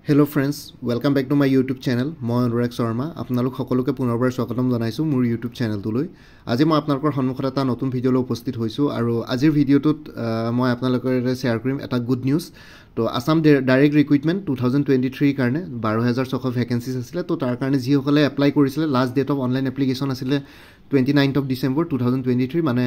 Hello friends, welcome back to my YouTube channel. মই অনুৰাগ শৰ্মা আপোনালোক সকলোকে পুনৰবাৰ স্বাগতম জনাইছো মোৰ YouTube চেনেলটোলৈ। আজি মই আপোনালোকৰ সন্মুখত এটা নতুন ভিডিঅলৈ উপস্থিত হৈছো আৰু আজিৰ ভিডিঅটোত মই আপোনালোকৰ শেয়াৰ কৰিম এটা গুড নিউজ। তো আসাম ডাইৰেক্ট ৰিক্ৰুটমেন্ট 2023 কাৰণে 12600 ভ্যাকেন্সিজ আছিল। তো তাৰ কাৰণে যি সকলে এপ্লাই কৰিছিল last date of online application আছিল 29th of December 2023 মানে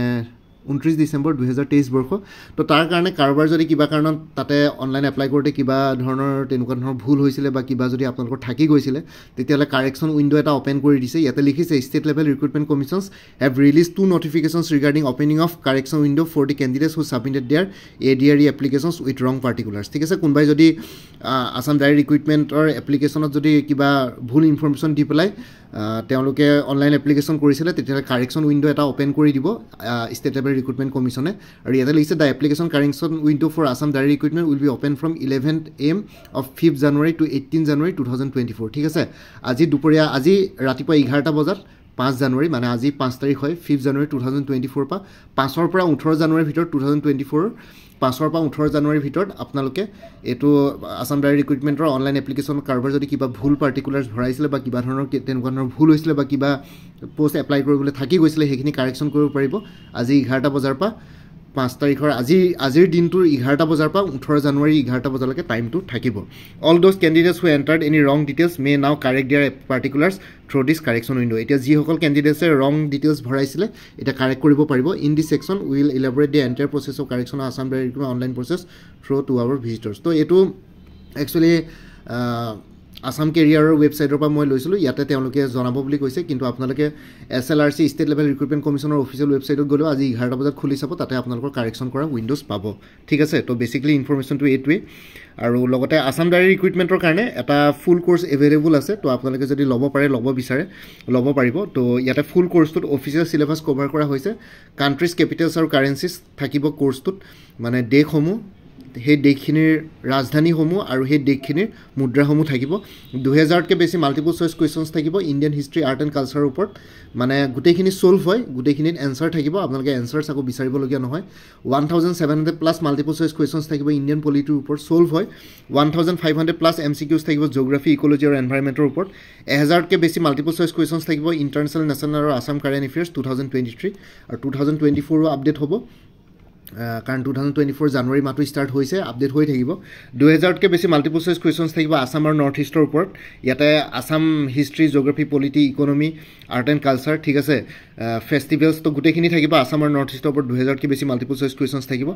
29 ডিসেম্বৰ 2023 বৰ্ষ। তো তাৰ কাৰণে কাৰোবাৰ যদি কিবা কাৰণত তাতে অনলাইন এপ্লাই কৰোতে কিবা ধৰণৰ তেনেকুৱা ধৰণৰ ভুল হৈছিল বা কিবা যদি আপোনালোকৰ থাকি গৈছিল তেতিয়ালে কাৰেকচন উইন্ডো এটা ওপেন কৰি দিছে। ইয়াতে লিখিছে state level recruitment commissions have released two notifications regarding opening of correction window for the candidates who submitted their ADRE applications with wrong particulars। ঠিক আছে, কোনবাই যদি আসাম ডাইৰেক্ট ৰিক্ৰুটমেন্টৰ এপ্লিকেশনত যদি কিবা ভুল ইনফৰমেশন দি পেলাই তেওঁলোকে অনলাইন এপ্লিকেশন কৰিছিল তেতিয়ালে কাৰেকচন উইন্ডো এটা ওপেন কৰি দিব ষ্টেট লেভেল ৰিক্ৰুটমেন্ট কমিশনে। আৰু ইয়াতে লিখিছে the application correction window for Assam direct recruitment will be open from 11 AM of 5th January to 18 January 2024। ঠিক আছে, আজি দুপৰীয়া আজি ৰাতিপুৱা 11টা বজাত 5 জানুৱাৰী মানে আজি 5 তাৰিখ হয় 5 জানুৱাৰী 2024 পা 5 পৰা 18 জানুৱাৰীৰ ভিতৰত 2024 5 পৰা 18 জানুৱাৰীৰ ভিতৰত আপোনালোকে এটো আসাম ডাইৰেক্ট ৰিক্ৰুটমেন্টৰ অনলাইন এপ্লিকেশন কাৰোবাৰ যদি কিবা ভুল পাৰ্টিকুলাৰছ ভৰাইছিল বা কিবা ধৰণৰ তেনেকুৱা ধৰণৰ ভুল হৈছিল বা কিবা পোষ্ট এপ্লাই কৰিবলৈ থাকি গৈছিল সেইখিনি কাৰেকচন কৰিব পাৰিব আজি 11টা বজাৰ পৰা 5 তাৰিখৰ আজিৰ দিনটোৰ 11টা বজাৰ পৰা 18 জানুৱাৰী 11টা বজালৈকে টাইমটো থাকিব। All those candidates who entered any wrong details may now correct their particulars through this correction window. এতিয়া যি সকল ক্যান্ডিডেটছে ৰং ডিটেইলছ ভৰাইছিল এটা কাৰেক্ট কৰিব পাৰিব। In this section will elaborate the entire process of correction of Assam direct recruitment online process through to our visitors. তো এটো actually Assam কেৰিয়াৰৰ ৱেবসাইটৰ পৰা মই লৈছিলো, ইয়াতে তেওঁলোকে জনাব বুলি কৈছে, কিন্তু আপোনালোকে SLRC state level recruitment commission official ৱেবসাইটত গ'লে আজি 11টা বজাত খুলি চাব, তাতে আপোনালোকৰ কাৰেকচন কৰা উইন্ডোজ পাব। ঠিক আছে, তো বেসিক্যালি ইনফৰমেশনটো এইটোৱে। আৰু লগতে আসাম ডাইৰেক্ট ৰিক্ৰুটমেন্টৰ কাৰণে এটা ফুল কোৰ্স এভেইলেবল আছে। তো আপোনালোকে যদি ল'ব পাৰে ল'ব বিচাৰে ল'ব পাৰিব। তো ইয়াতে ফুল কোৰ্সটোত অফিচিয়েল সিলেবাস কভাৰ কৰা হৈছে। কান্ট্ৰিজ কেপিটেলছ আৰু কাৰেন্সিজ থাকিব কোৰ্সটোত, মানে দেশসমূহ সেই দেশখিনিৰ ৰাজধানীসমূহ আৰু সেই দেশখিনিৰ মুদ্ৰাসমূহ থাকিব। 2000তকৈ বেছি মাল্টিপল চইচ কুৱেশ্যনছ থাকিব ইণ্ডিয়ান হিষ্ট্ৰী আৰ্ট এণ্ড কালচাৰৰ ওপৰত, মানে গোটেইখিনি সলভ হয়, গোটেইখিনিত এনসাৰ থাকিব, আপোনালোকে এনসাৰছ আকৌ বিচাৰিবলগীয়া নহয়। 1700 প্লাছ মাল্টিপল চইচ কুৱেশ্যনছ থাকিব ইণ্ডিয়ান পলিটিৰ ওপৰত, সলভ হয়। 1500 প্লাছ MCQs থাকিব জিঅ'গ্ৰাফি ইক'লজি আৰু এনভাইৰনমেণ্টৰ ওপৰত। 1000তকৈ বেছি মাল্টিপল চইচ কুৱেশ্যনছ থাকিব ইণ্টাৰনেশ্যনেল নেশ্যনেল আৰু আসাম কাৰেণ্ট এফেয়াৰ্ছ 2023 আৰু 2024 আপডেট হ'ব, কাৰণ 2024 জানুৱাৰী মাহটো ষ্টাৰ্ট হৈছে, আপডেট হৈ থাকিব। 2000তকৈ বেছি মাল্টিপল চইচ কুৱেশ্যনছ থাকিব আসাম আৰু নৰ্থ ইষ্টৰ ওপৰত। ইয়াতে Assam history geography polity economy art and culture, ঠিক আছে, ফেষ্টিভেলছ, তো গোটেইখিনি থাকিব আসাম আৰু নৰ্থ ইষ্টৰ ওপৰত। 2000তকৈ বেছি মাল্টিপল চইচ কুৱেশ্যনছ থাকিব।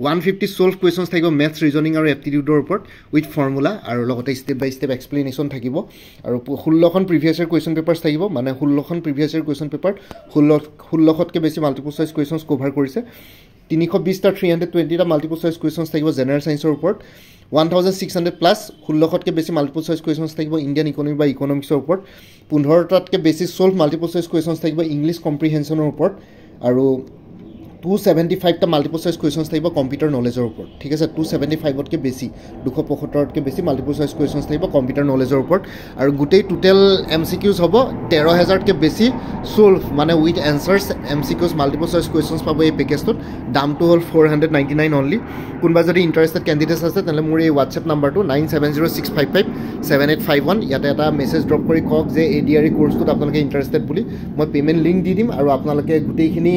150 সলভ কুৱেশ্যনছ থাকিব মেথছ ৰিজনিং আৰু এপ্টিটিউডৰ ওপৰত উইথ ফৰ্মুলা, আৰু লগতে ষ্টেপ বাই ষ্টেপ এক্সপ্লেনেশ্যন থাকিব। আৰু 16খন প্ৰিভিয়াছ ইয়াৰ কুৱেশ্যন পেপাৰ্ছ থাকিব, মানে 16খন প্ৰিভিয়াছ ইয়াৰ কুৱেশ্যন পেপাৰ 1600তকৈ বেছি মাল্টিপল চইচ কুৱেশ্যনছ কভাৰ কৰিছে। 320টা 320টা মাল্টিপল চইচ কুৱেশ্যনছ থাকিব জেনেৰেল সায়েন্সৰ ওপৰত। 1600 প্লাছ 16তকৈ বেছি মাল্টিপল চইচ কুৱেশ্যনছ থাকিব ইণ্ডিয়ান ইকনমি বা ইকনমিক্সৰ ওপৰত। 15টাতকৈ বেছি সলভ মাল্টিপল চইচ কুৱেশ্যনছ থাকিব ইংলিছ কম্প্ৰিহেনশ্যনৰ ওপৰত। আৰু 275টা মাল্টিপল চইচ কুৱেশ্যনছ থাকিব কম্পিউটাৰ নলেজৰ ওপৰত। ঠিক আছে, 275তকৈ বেছি 275তকৈ বেছি মাল্টিপল চইচ কুৱেশ্যনছ থাকিব কম্পিউটাৰ নলেজৰ ওপৰত। আৰু গোটেই টোটেল MCQs হ'ব 13000তকৈ বেছি সলভ, মানে with answers MCQs multiple choice questions পাব এই পেকেজটোত। দামটো হ'ল 499 অনলি। কোনোবা যদি ইণ্টাৰেষ্টেড কেণ্ডিডেটছ আছে তেনেহ'লে মোৰ এই হোৱাটছএপ নাম্বাৰটো 9706557851, ইয়াতে এটা মেছেজ ড্ৰপ কৰি কওক যে ADRE কোৰ্ছটোত আপোনালোকে ইণ্টাৰেষ্টেড বুলি। মই পে'মেণ্ট লিংক দি দিম আৰু আপোনালোকে গোটেইখিনি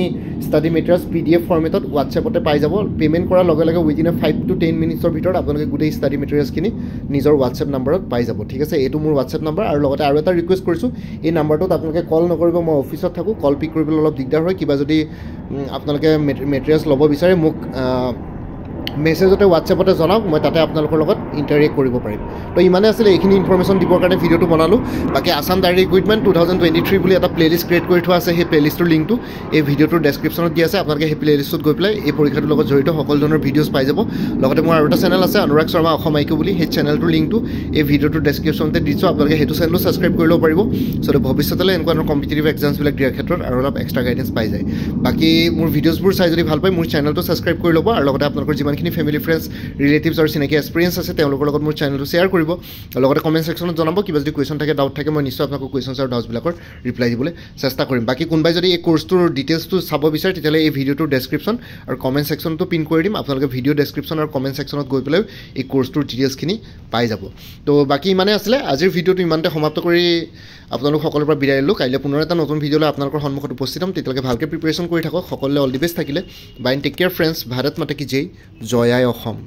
ষ্টাডি মেটেৰিয়েলছ PDF ফৰ্মেটত হোৱাটছএপতে পাই যাব। পে'মেণ্ট কৰাৰ লগে লগে উইদিন 5 to 10 মিনিটছৰ ভিতৰত আপোনালোকে গোটেই ষ্টাডি মেটেৰিয়েলছখিনি নিজৰ হোৱাটছএপ নাম্বাৰত পাই যাব। ঠিক আছে, এইটো মোৰ হোৱাটছএপ নাম্বাৰ। আৰু লগতে আৰু এটা ৰিকুৱেষ্ট কৰিছোঁ, এই নাম্বাৰটোত আপোনালোকে কল নকৰিব, মই অফিচত থাকোঁ, কল পিক কৰিবলৈ অলপ দিগদাৰ হয়। কিবা যদি আপোনালোকে মেটেৰিয়েলছ ল'ব বিচাৰে মোক মেছেজতে হোৱাটছএপতে জনাওক, মই তাতে আপোনালোকৰ লগত ইণ্টাৰেক্ট কৰিব পাৰিম। তো ইমানে আছিলে, এইখিনি ইনফৰমেশ্যন দিবৰ কাৰণে ভিডিঅ'টো বনালোঁ। বাকী আসাম ডাইৰেক্ট ৰিক্ৰুটমেন্ট 2023 বুলি এটা প্লেলিষ্ট ক্ৰিয়েট কৰি থোৱা আছে, সেই প্লেলিষ্টৰ লিংকটো এই ভিডিঅ'টোৰ ডেছক্ৰিপশ্যনত দিয়া আছে। আপোনালোকে সেই প্লেলিষ্টত গৈ পেলাই এই পৰীক্ষাটোৰ লগত জড়িত সকলো ধৰণৰ ভিডিঅ'ছ পাই যাব। লগতে মোৰ আৰু এটা চেনেল আছে অনুৰাগ শৰ্মা অসম আইকিউ বুলি, সেই চেনেলটোৰ লিংকটো এই ভিডিঅ'টোৰ ডেছক্ৰিপশ্যনতে দিছোঁ, আপোনালোকে সেইটো চেনেলো ছাবস্ক্ৰাইব কৰি ল'ব পাৰিব। চ' ভৱিষ্যতলৈ এনেকুৱা ধৰণৰ কম্পিটিটিভ এক্সামছবিলাক দিয়াৰ ক্ষেত্ৰত আৰু অলপ এক্সট্ৰা গাইডেঞ্চ পাই যায়। বাকী মোৰ ভিডিঅ'ছবোৰ চাই যদি ভাল পায় মোৰ চেনেলটো ছাবস্ক্ৰাইব কৰি ল'ব, আৰু লগতে আপোনালোকৰ যিমানখিনি যিমানখিনি ফেমিলি ফ্ৰেণ্ডছ ৰিলেটিভছ আৰু চিনাকি এক্সপিৰিয়েঞ্চ আছে তেওঁলোকৰ লগত মোৰ চেনেলটো শ্বেয়াৰ কৰিব আৰু লগতে কমেণ্ট ছেকশ্যনত জনাব কিবা যদি কুৱেশ্যন থাকে ডাউট থাকে মই নিশ্চয় আপোনালোকৰ কুৱেশ্যনছ আৰু ডাউটছবিলাকৰ ৰিপ্লাই দিবলৈ চেষ্টা কৰিম বাকী কোনোবাই যদি এই কোৰ্চটোৰ ডিটেইলছটো চাব বিচাৰে তেতিয়াহ'লে এই ভিডিঅ'টোৰ ডেছক্ৰিপশ্যন আৰু কমেণ্ট ছেকশ্যনটো পিন কৰি দিম আপোনালোকে ভিডিঅ' ডেছক্ৰিপশ্যন আৰু কমেণ্ট ছেকশ্যনত গৈ পেলাই এই কোৰ্চটোৰ ডিটেইলছখিনি পাই যাব তো বাকী ইমানে আছিলে আজিৰ ভিডিঅ'টো ইমানতে সমাপ্ত কৰি আপোনালোক সকলোৰ পৰা বিদায় ল'লোঁ কাইলৈ পুনৰ এটা নতুন ভিডিঅ'লৈ আপোনালোকৰ সন্মুখত উপস্থিত হ'ম তেতিয়ালৈকে ভালকৈ প্ৰিপেৰেশ্যন কৰি থাকক সকলোৱে অল দি বেষ্ট থাকিলে bye take care friends Bharat মাতা কি জয় জয় আই অসম